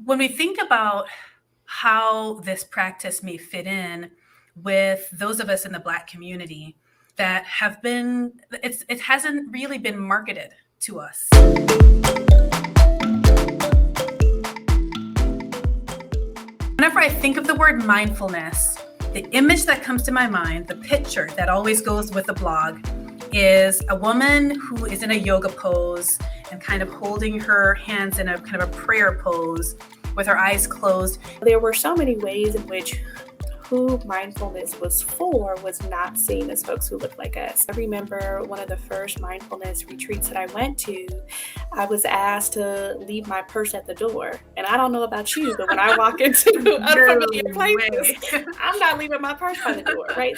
when we think about how this practice may fit in with those of us in the Black community that have been, it hasn't really been marketed to us. Whenever I think of the word mindfulness, the image that comes to my mind, the picture that always goes with the blog, is a woman who is in a yoga pose and kind of holding her hands in a kind of a prayer pose with her eyes closed. There were so many ways in which who mindfulness was for was not seen as folks who looked like us. I remember one of the first mindfulness retreats that I went to, I was asked to leave my purse at the door. And I don't know about you, but when I walk into unfamiliar places, I'm not leaving my purse by the door, right?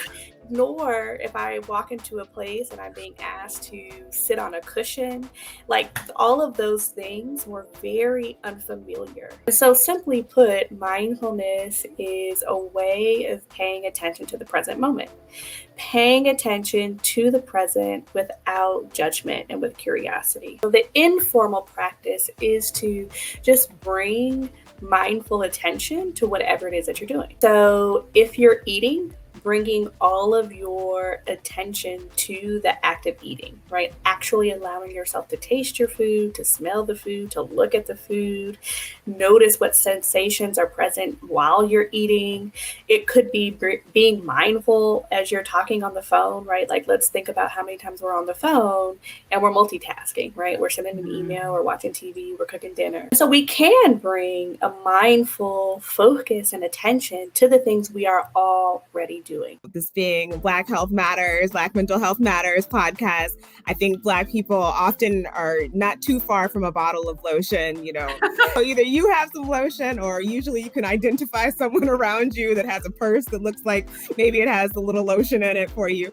Nor if I walk into a place and I'm being asked to sit on a cushion, like all of those things were very unfamiliar. So simply put, mindfulness is a way of paying attention to the present moment, paying attention to the present without judgment and with curiosity. So the informal practice is to just bring mindful attention to whatever it is that you're doing. So if you're eating, bringing all of your attention to the act of eating, right? Actually allowing yourself to taste your food, to smell the food, to look at the food, notice what sensations are present while you're eating. It could be being mindful as you're talking on the phone, right? Like, let's think about how many times we're on the phone and we're multitasking, right? We're sending an email, we're watching TV, we're cooking dinner. So we can bring a mindful focus and attention to the things we are already doing. This being Black Health Matters, Black Mental Health Matters podcast, I think Black people often are not too far from a bottle of lotion, So either you have some lotion or usually you can identify someone around you that has a purse that looks like maybe it has a little lotion in it for you.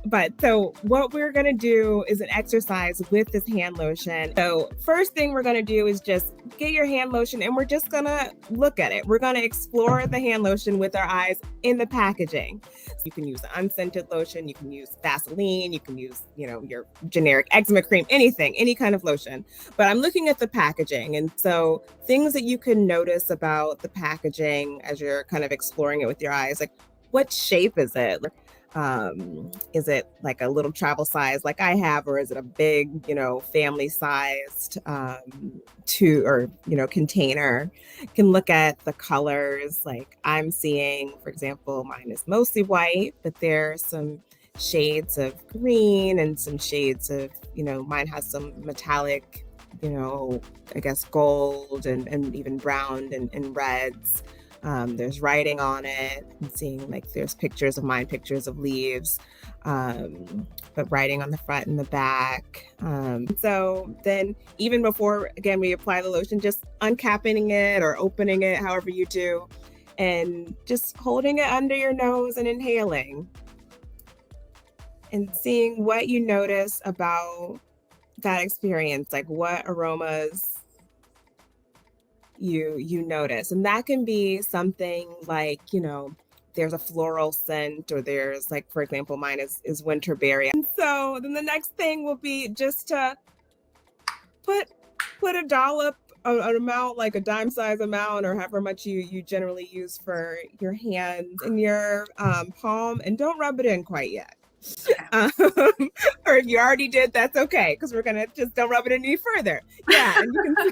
But so what we're going to do is an exercise with this hand lotion. So first thing we're going to do is just get your hand lotion and we're just going to look at it. We're going to explore the hand lotion with our eyes in the packaging. So you can use an unscented lotion, you can use Vaseline, you can use, your generic eczema cream, anything, any kind of lotion. But I'm looking at the packaging. And so things that you can notice about the packaging as you're kind of exploring it with your eyes, like what shape is it? Is it like a little travel size like I have, or is it a big, family sized container? You can look at the colors. Like I'm seeing, for example, mine is mostly white, but there's some shades of green and some shades of, mine has some metallic, I guess gold and even brown and reds. There's writing on it. I'm seeing there's pictures of mine, pictures of leaves, but writing on the front and the back. So then even before, again, we apply the lotion, just uncapping it or opening it, however you do, and just holding it under your nose and inhaling and seeing what you notice about that experience, like what aromas you notice. And that can be something like, there's a floral scent, or there's for example, mine is winterberry. And so then the next thing will be just to put a dollop, an amount, like a dime size amount, or however much you generally use for your hands in your palm, and don't rub it in quite yet. Or if you already did, that's okay, because we're gonna just don't rub it in any further. Yeah, and you can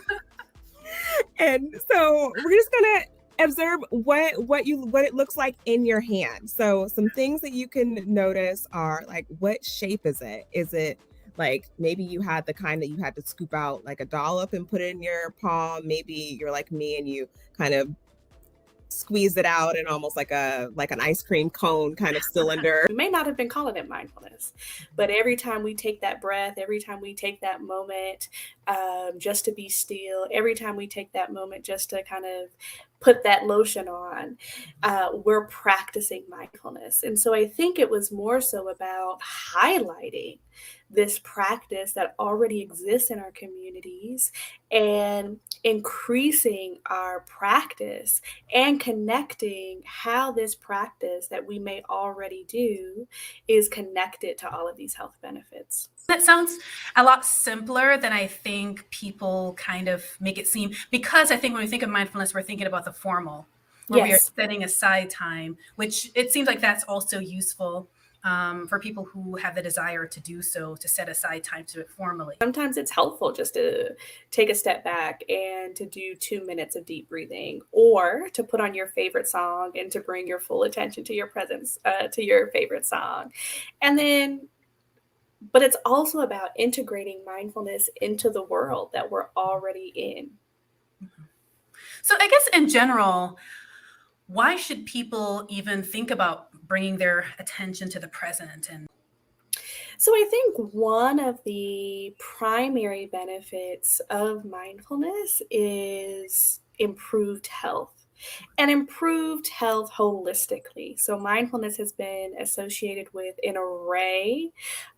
and so we're just gonna observe what it looks like in your hand. So some things that you can notice are like, what shape is it? Is it like maybe you had the kind that you had to scoop out like a dollop and put it in your palm? Maybe you're like me and you kind of squeeze it out in almost like an ice cream cone kind of cylinder. We may not have been calling it mindfulness, but every time we take that breath, every time we take that moment just to be still, every time we take that moment just to kind of put that lotion on, we're practicing mindfulness. And so I think it was more so about highlighting this practice that already exists in our communities and increasing our practice and connecting how this practice that we may already do is connected to all of these health benefits. That sounds a lot simpler than I think people kind of make it seem, because I think when we think of mindfulness, we're thinking about the formal, where we are Yes. setting aside time, which it seems like that's also useful for people who have the desire to do so, to set aside time to do it formally. Sometimes it's helpful just to take a step back and to do 2 minutes of deep breathing, or to put on your favorite song and to bring your full attention to your presence, to your favorite song. And then, but it's also about integrating mindfulness into the world that we're already in. So I guess in general, why should people even think about bringing their attention to the present? And So I think one of the primary benefits of mindfulness is improved health, and improved health holistically. So mindfulness has been associated with an array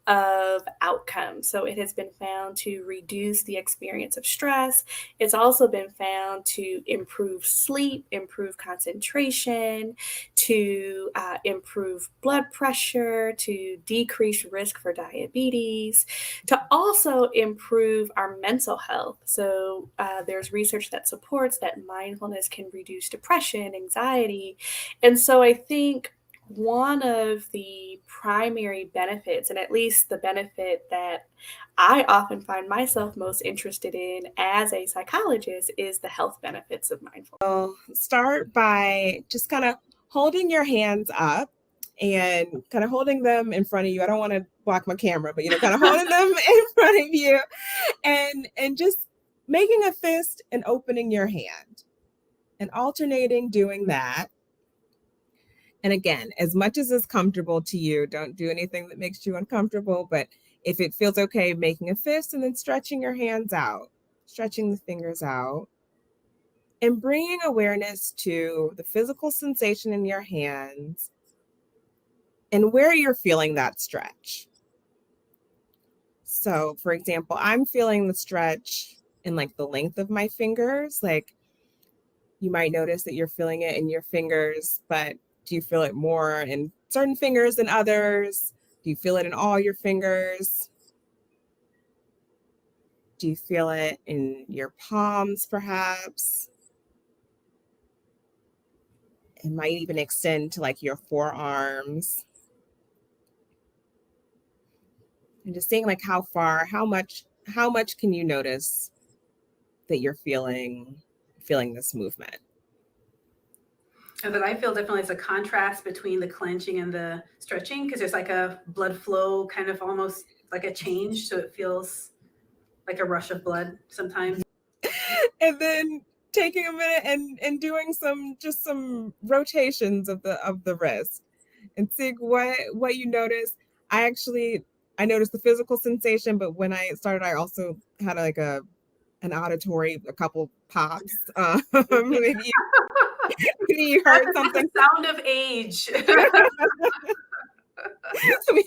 of outcomes. So it has been found to reduce the experience of stress. It's also been found to improve sleep, improve concentration, to improve blood pressure, to decrease risk for diabetes, to also improve our mental health. So there's research that supports that mindfulness can reduce depression, anxiety. And so I think one of the primary benefits, and at least the benefit that I often find myself most interested in as a psychologist, is the health benefits of mindfulness. So start by just kind of holding your hands up and kind of holding them in front of you. I don't want to block my camera, but kind of holding them in front of you, and just making a fist and opening your hand and alternating doing that. And again, as much as is comfortable to you, don't do anything that makes you uncomfortable. But if it feels okay, making a fist and then stretching your hands out, stretching the fingers out, and bringing awareness to the physical sensation in your hands and where you're feeling that stretch. So, for example, I'm feeling the stretch in like the length of my fingers. Like, you might notice that you're feeling it in your fingers, but do you feel it more in certain fingers than others? Do you feel it in all your fingers? Do you feel it in your palms, perhaps? It might even extend to like your forearms. And just seeing like how far, how much can you notice that you're feeling this movement? that I feel definitely is a contrast between the clenching and the stretching, because there's like a blood flow, kind of almost like a change. So it feels like a rush of blood sometimes. And then taking a minute and doing some rotations of the wrist and seeing what you notice. I noticed the physical sensation, but when I started, I also had like an auditory, a couple pops. Maybe you heard something. The sound of age.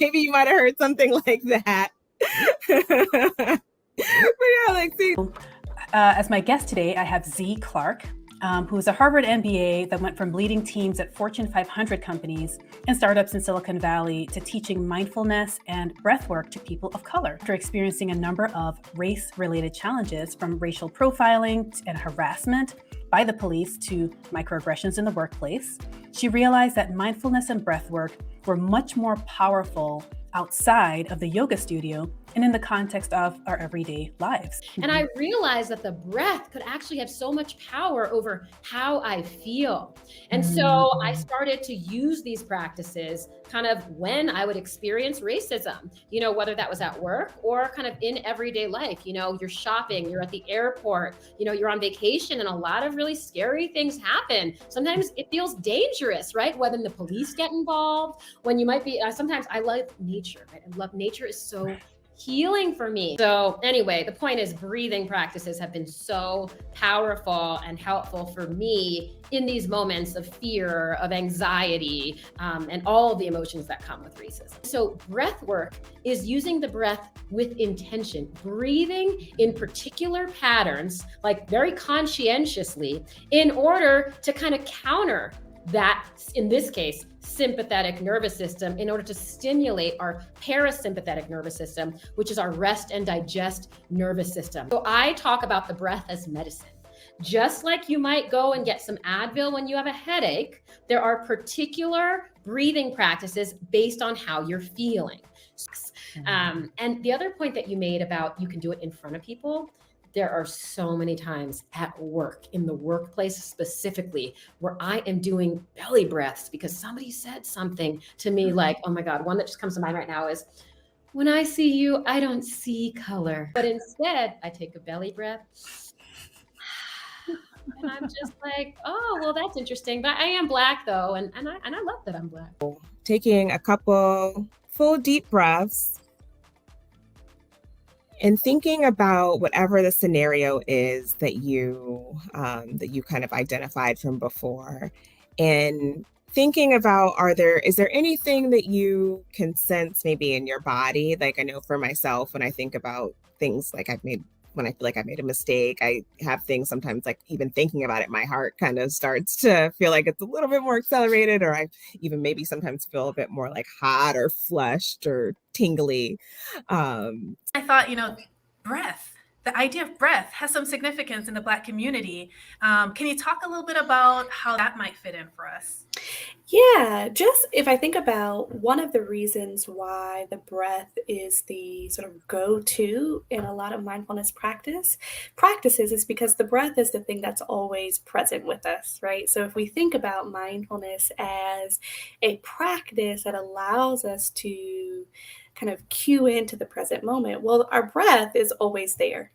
Maybe you might have heard something like that. But yeah, like see. As my guest today, I have Z Clark, who is a Harvard MBA that went from leading teams at Fortune 500 companies and startups in Silicon Valley to teaching mindfulness and breath work to people of color. After experiencing a number of race-related challenges, from racial profiling and harassment by the police to microaggressions in the workplace, she realized that mindfulness and breath work were much more powerful outside of the yoga studio and in the context of our everyday lives. And I realized that the breath could actually have so much power over how I feel. And so I started to use these practices kind of when I would experience racism, whether that was at work or kind of in everyday life. You're shopping, you're at the airport, you're on vacation, and a lot of really scary things happen. Sometimes it feels dangerous, right? When the police get involved, when you might be, sometimes I love nature, right? I love nature is so healing for me. So anyway, the point is breathing practices have been so powerful and helpful for me in these moments of fear, of anxiety, and all of the emotions that come with racism. So breath work is using the breath with intention, breathing in particular patterns, like very conscientiously, in order to kind of counter that, in this case, sympathetic nervous system in order to stimulate our parasympathetic nervous system, which is our rest and digest nervous system. So I talk about the breath as medicine. Just like you might go and get some Advil when you have a headache, there are particular breathing practices based on how you're feeling. And the other point that you made about you can do it in front of people, there are so many times at work, in the workplace specifically, where I am doing belly breaths because somebody said something to me like, oh my God, one that just comes to mind right now is, when I see you, I don't see color. But instead, I take a belly breath. And I'm just like, oh, well, that's interesting. But I am Black though. And I love that I'm Black. Taking a couple full deep breaths and thinking about whatever the scenario is that you kind of identified from before, and thinking about, is there anything that you can sense maybe in your body? Like, I know for myself, when I think about things like when I feel like I made a mistake, I have things sometimes, like even thinking about it, my heart kind of starts to feel like it's a little bit more accelerated, or I even maybe sometimes feel a bit more like hot or flushed or tingly. I thought, breath, the idea of breath has some significance in the Black community. Can you talk a little bit about how that might fit in for us? Yeah, just if I think about one of the reasons why the breath is the sort of go-to in a lot of mindfulness practices is because the breath is the thing that's always present with us, right? So if we think about mindfulness as a practice that allows us to kind of cue into the present moment, well, our breath is always there.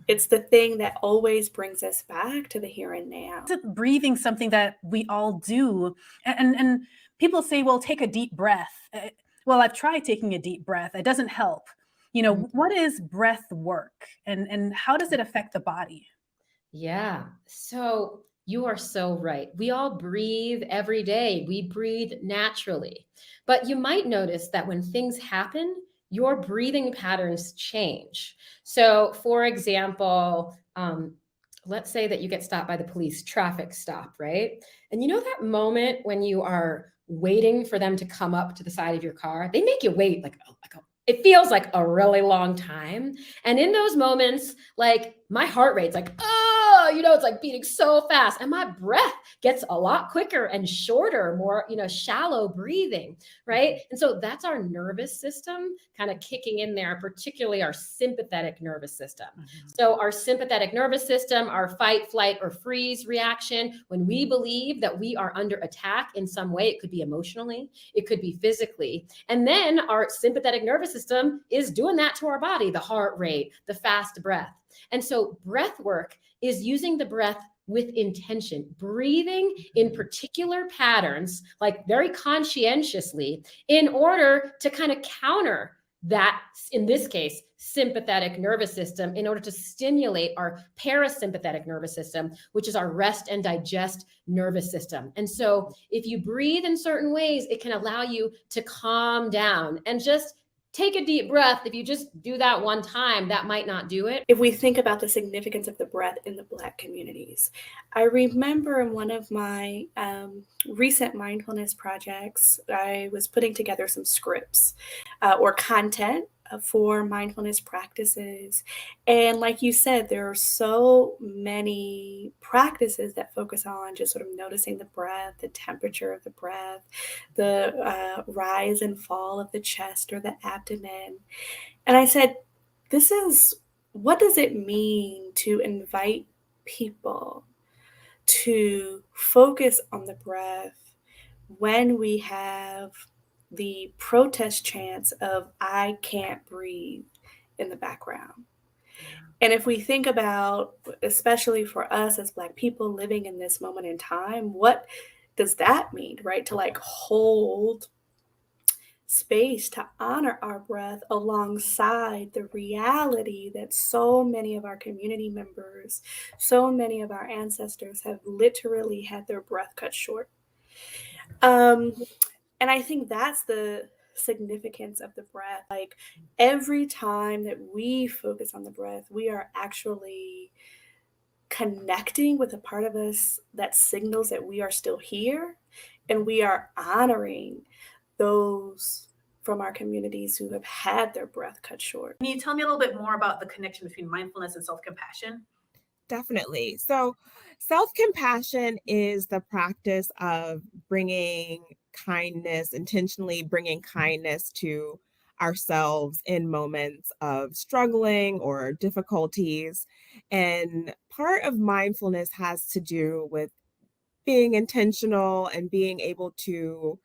It's the thing that always brings us back to the here and now. Is breathing something that we all do? And people say, well, take a deep breath. Well, I've tried taking a deep breath. It doesn't help. What is breath work, and how does it affect the body? Yeah. So you are so right. We all breathe every day. We breathe naturally. But you might notice that when things happen, your breathing patterns change. So, for example, let's say that you get stopped by the police, traffic stop, right? And you know that moment when you are waiting for them to come up to the side of your car? They make you wait it feels like a really long time. And in those moments, like my heart rate's like, oh, it's like beating so fast. And my breath gets a lot quicker and shorter, more, shallow breathing, right? And so that's our nervous system kind of kicking in there, particularly our sympathetic nervous system. So our sympathetic nervous system, our fight, flight, or freeze reaction, when we believe that we are under attack in some way, it could be emotionally, it could be physically. And then our sympathetic nervous system is doing that to our body, the heart rate, the fast breath. And so breath work is using the breath with intention, breathing in particular patterns, like very conscientiously, in order to kind of counter that, in this case, sympathetic nervous system, in order to stimulate our parasympathetic nervous system, which is our rest and digest nervous system. And so if you breathe in certain ways, it can allow you to calm down and just take a deep breath. If you just do that one time, that might not do it. If we think about the significance of the breath in the Black communities, I remember in one of my recent mindfulness projects, I was putting together some scripts or content for mindfulness practices. And like you said, there are so many practices that focus on just sort of noticing the breath, the temperature of the breath, the rise and fall of the chest or the abdomen. And I said, what does it mean to invite people to focus on the breath when we have the protest chants of "I can't breathe" in the background? And if we think about, especially for us as Black people living in this moment in time, what does that mean, right? To like hold space to honor our breath alongside the reality that so many of our community members, so many of our ancestors have literally had their breath cut short. And I think that's the significance of the breath. Like every time that we focus on the breath, we are actually connecting with a part of us that signals that we are still here, and we are honoring those from our communities who have had their breath cut short. Can you tell me a little bit more about the connection between mindfulness and self-compassion? Definitely. So, self compassion is the practice of bringing kindness, intentionally bringing kindness to ourselves in moments of struggling or difficulties. And part of mindfulness has to do with being intentional and being able to,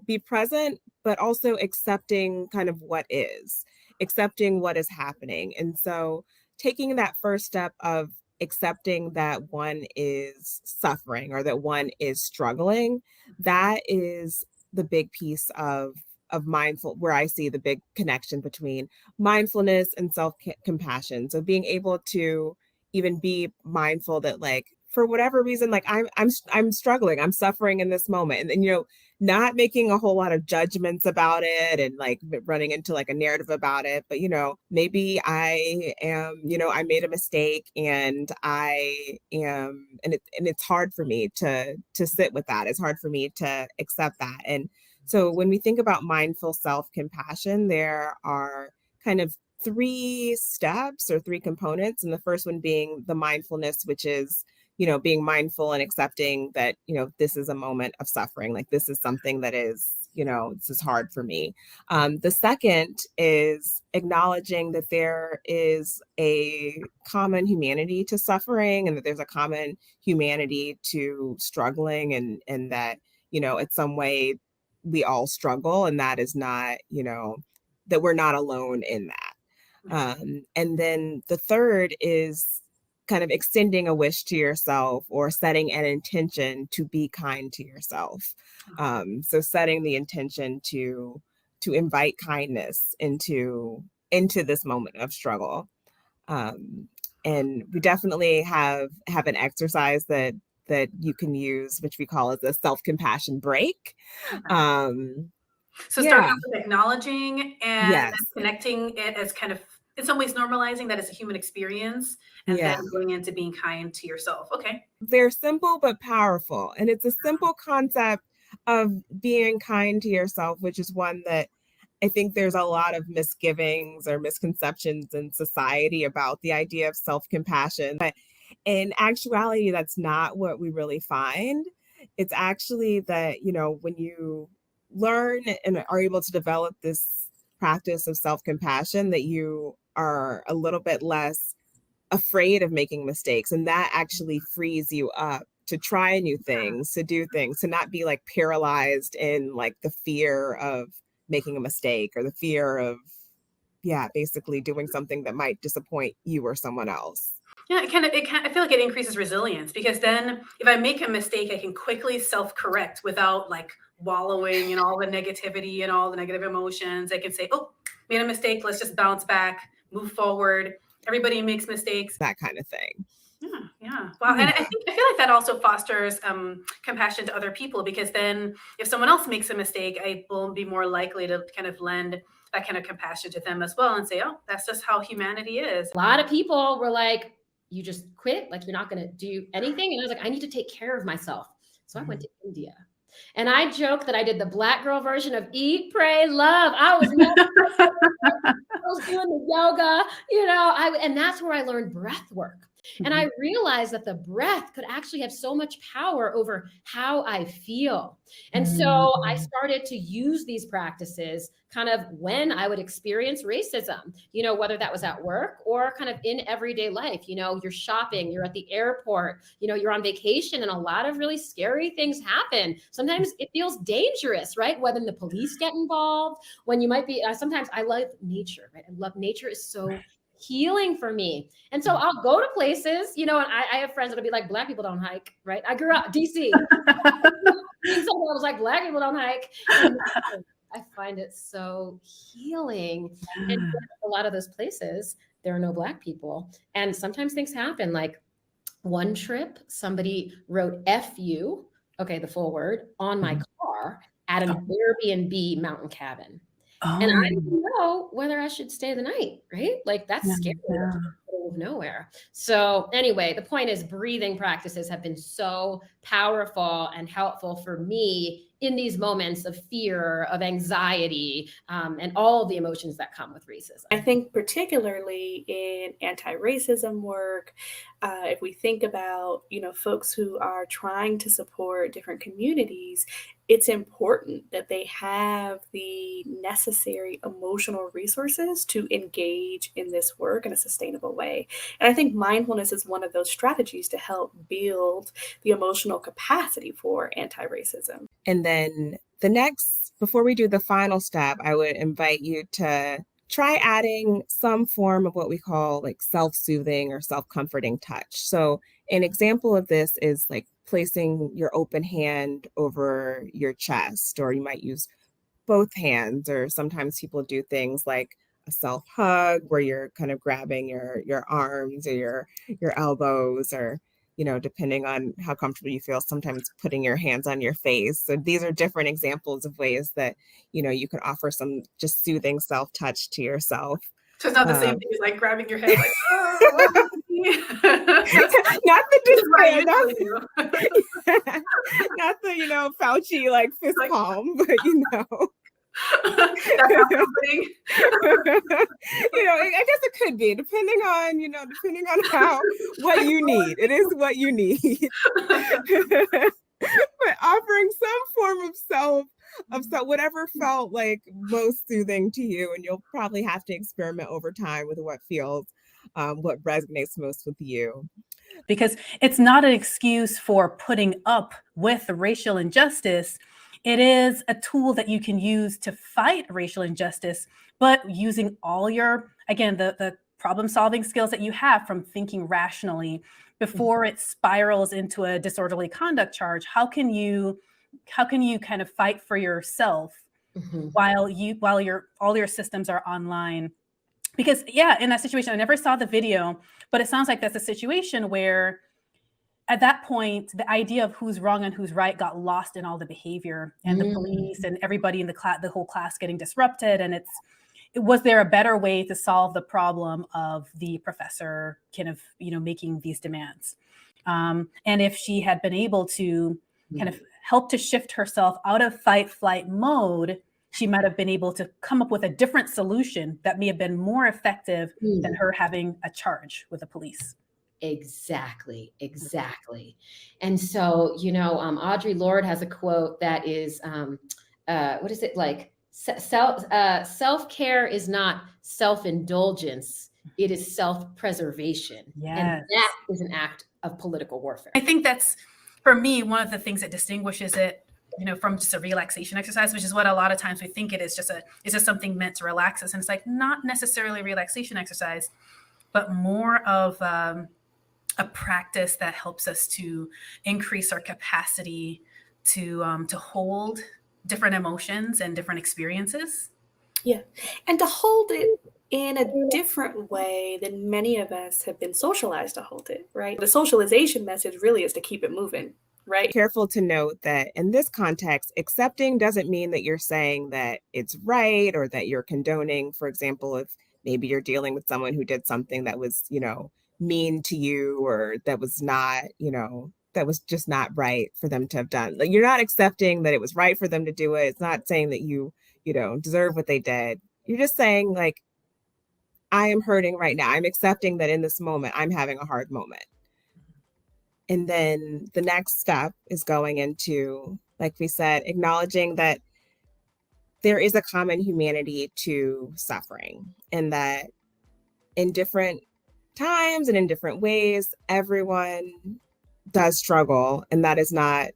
be present, but also accepting kind of what is, accepting what is happening. And so taking that first step of accepting that one is suffering or that one is struggling, that is the big piece of mindful where I see the big connection between mindfulness and self compassion. So being able to even be mindful that, like, for whatever reason, like I'm struggling, I'm suffering in this moment, and not making a whole lot of judgments about it and like running into like a narrative about it, but maybe I am, I made a mistake and I am, and it's hard for me to sit with that. It's hard for me to accept that. And so when we think about mindful self-compassion, there are kind of three steps or three components. And the first one being the mindfulness, which is, being mindful and accepting that, this is a moment of suffering. Like this is something that is, this is hard for me. The second is acknowledging that there is a common humanity to suffering and that there's a common humanity to struggling, and that, in some way we all struggle, and that is not, that we're not alone in that. And then the third is kind of extending a wish to yourself or setting an intention to be kind to yourself. So setting the intention to invite kindness into this moment of struggle. And we definitely have an exercise that you can use, which we call as a self-compassion break. So starting off with acknowledging and Yes. connecting it as kind of in some ways normalizing that it's a human experience, and then going into being kind to yourself. Okay. They're simple but powerful. And it's a simple concept of being kind to yourself, which is one that I think there's a lot of misgivings or misconceptions in society about the idea of self-compassion. But in actuality, that's not what we really find. It's actually that, when you learn and are able to develop this practice of self-compassion, that you are a little bit less afraid of making mistakes. And that actually frees you up to try new things, to do things, to not be like paralyzed in like the fear of making a mistake or the fear of, basically doing something that might disappoint you or someone else. Yeah, I feel like it increases resilience, because then if I make a mistake, I can quickly self-correct without like wallowing in all the negativity and all the negative emotions. I can say, oh, made a mistake. Let's just bounce back, move forward. Everybody makes mistakes. That kind of thing. Yeah. Wow. And I feel like that also fosters compassion to other people, because then if someone else makes a mistake, I will be more likely to kind of lend that kind of compassion to them as well and say, oh, that's just how humanity is. A lot of people were like, you just quit, like you're not going to do anything. And I was like, I need to take care of myself. So I went to India. And I joke that I did the Black girl version of eat, pray, love. I was doing the yoga, and that's where I learned breath work. And I realized that the breath could actually have so much power over how I feel. And so I started to use these practices kind of when I would experience racism, whether that was at work or kind of in everyday life. You're shopping, you're at the airport, you're on vacation, and a lot of really scary things happen. Sometimes it feels dangerous, right? When the police get involved, when you might be, sometimes I love nature, right? I love nature is so healing for me. And so I'll go to places, and I have friends that'll be like, Black people don't hike, right? I grew up DC. I was like, Black people don't hike. And I find it so healing. And a lot of those places, there are no Black people. And sometimes things happen. Like one trip, somebody wrote "F-U," okay, the full word, on my car at an Airbnb mountain cabin. And I Oh, didn't know whether I should stay the night, right? Like that's yeah, scary yeah. out of nowhere. So anyway, the point is breathing practices have been so powerful and helpful for me in these moments of fear, of anxiety, and all the emotions that come with racism. I think particularly in anti-racism work, if we think about, folks who are trying to support different communities, it's important that they have the necessary emotional resources to engage in this work in a sustainable way. And I think mindfulness is one of those strategies to help build the emotional capacity for anti-racism. And then the next, before we do the final step, I would invite you to try adding some form of what we call like self-soothing or self-comforting touch. So an example of this is like placing your open hand over your chest, or you might use both hands, or sometimes people do things like a self hug where you're kind of grabbing your arms or your elbows, or depending on how comfortable you feel, sometimes putting your hands on your face. So these are different examples of ways that you can offer some just soothing self touch to yourself. So it's not the same thing as like grabbing your head, like, oh, not the this is what I despair, usually do. not the Fauci like fist Like- palm, but That's not comforting. I guess it could be depending on how what you need. It is what you need. But offering some form of whatever felt like most soothing to you, and you'll probably have to experiment over time with what resonates most with you. Because it's not an excuse for putting up with racial injustice. It is a tool that you can use to fight racial injustice, but using all the problem solving skills that you have from thinking rationally before it spirals into a disorderly conduct charge. How can you kind of fight for yourself while all your systems are online? Because in that situation, I never saw the video, but it sounds like that's a situation where at that point, the idea of who's wrong and who's right got lost in all the behavior and the police and everybody in the whole class getting disrupted. And was there a better way to solve the problem of the professor kind of, making these demands? And if she had been able to kind of help to shift herself out of fight flight mode, she might have been able to come up with a different solution that may have been more effective than her having a charge with the police. Exactly. And so, Audre Lorde has a quote that is, what is it like? Self-care is not self-indulgence. It is self-preservation. Yes. And that is an act of political warfare. I think that's, for me, one of the things that distinguishes it, from just a relaxation exercise, which is what a lot of times we think it is, it's just something meant to relax us. And it's like not necessarily a relaxation exercise, but more of a practice that helps us to increase our capacity to hold different emotions and different experiences. Yeah. And to hold it in a different way than many of us have been socialized to hold it, right? The socialization message really is to keep it moving, right? Careful to note that in this context, accepting doesn't mean that you're saying that it's right or that you're condoning. For example, if maybe you're dealing with someone who did something that was, mean to you, or that was not, that was just not right for them to have done. Like, you're not accepting that it was right for them to do it. It's not saying that you deserve what they did. You're just saying, like, I am hurting right now. I'm accepting that in this moment, I'm having a hard moment. And then the next step is going into, like we said, acknowledging that there is a common humanity to suffering, and that in different times and in different ways, everyone does struggle. And that is not,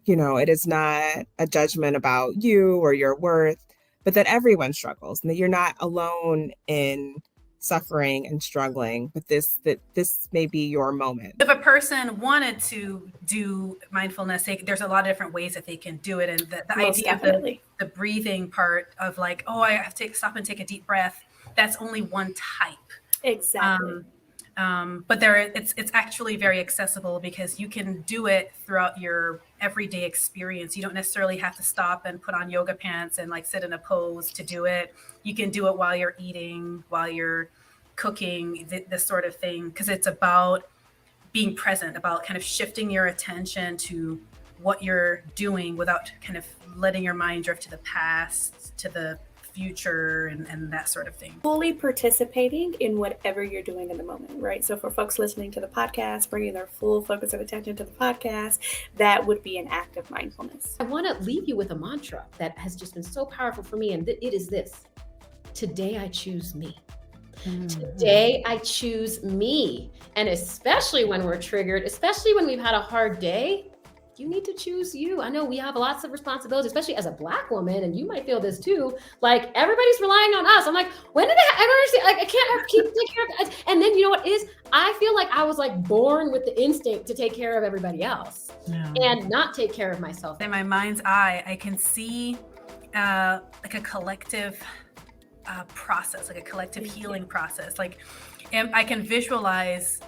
it is not a judgment about you or your worth, but that everyone struggles and that you're not alone in suffering and struggling, but that this may be your moment. If a person wanted to do mindfulness, there's a lot of different ways that they can do it. And the idea of the breathing part of like, oh, I have to stop and take a deep breath, that's only one type. Exactly. But it's actually very accessible because you can do it throughout your everyday experience. You don't necessarily have to stop and put on yoga pants and like sit in a pose to do it. You can do it while you're eating, while you're cooking, this sort of thing, because it's about being present, about kind of shifting your attention to what you're doing without kind of letting your mind drift to the past, to the future, and that sort of thing. Fully participating in whatever you're doing in the moment, right? So for folks listening to the podcast, bringing their full focus of attention to the podcast, that would be an act of mindfulness. I want to leave you with a mantra that has just been so powerful for me, and it is this: today I choose me. Today I choose me. And especially when we're triggered, especially when we've had a hard day, you need to choose you. I know we have lots of responsibilities, especially as a Black woman, and you might feel this too. Like, everybody's relying on us. I'm like, when did I understand? Like, I can't keep taking care of. And then you know what is? I feel like I was like born with the instinct to take care of everybody else and not take care of myself. In my mind's eye, I can see like a collective process, like a collective healing process. Like, and I can visualize,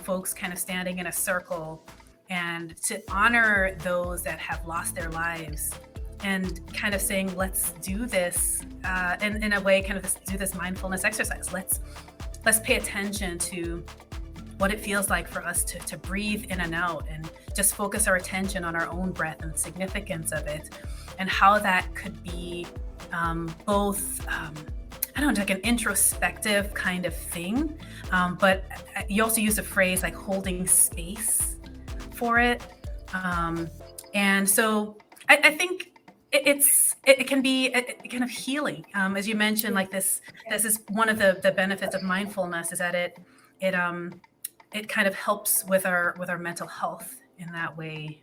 folks kind of standing in a circle and to honor those that have lost their lives and kind of saying, let's do this and in a way, kind of do this mindfulness exercise. Let's pay attention to what it feels like for us to breathe in and out and just focus our attention on our own breath and the significance of it and how that could be both, like an introspective kind of thing. But you also use a phrase like holding space for it. And so I think it can be a kind of healing. As you mentioned, like this is one of the benefits of mindfulness is that it kind of helps with our mental health in that way.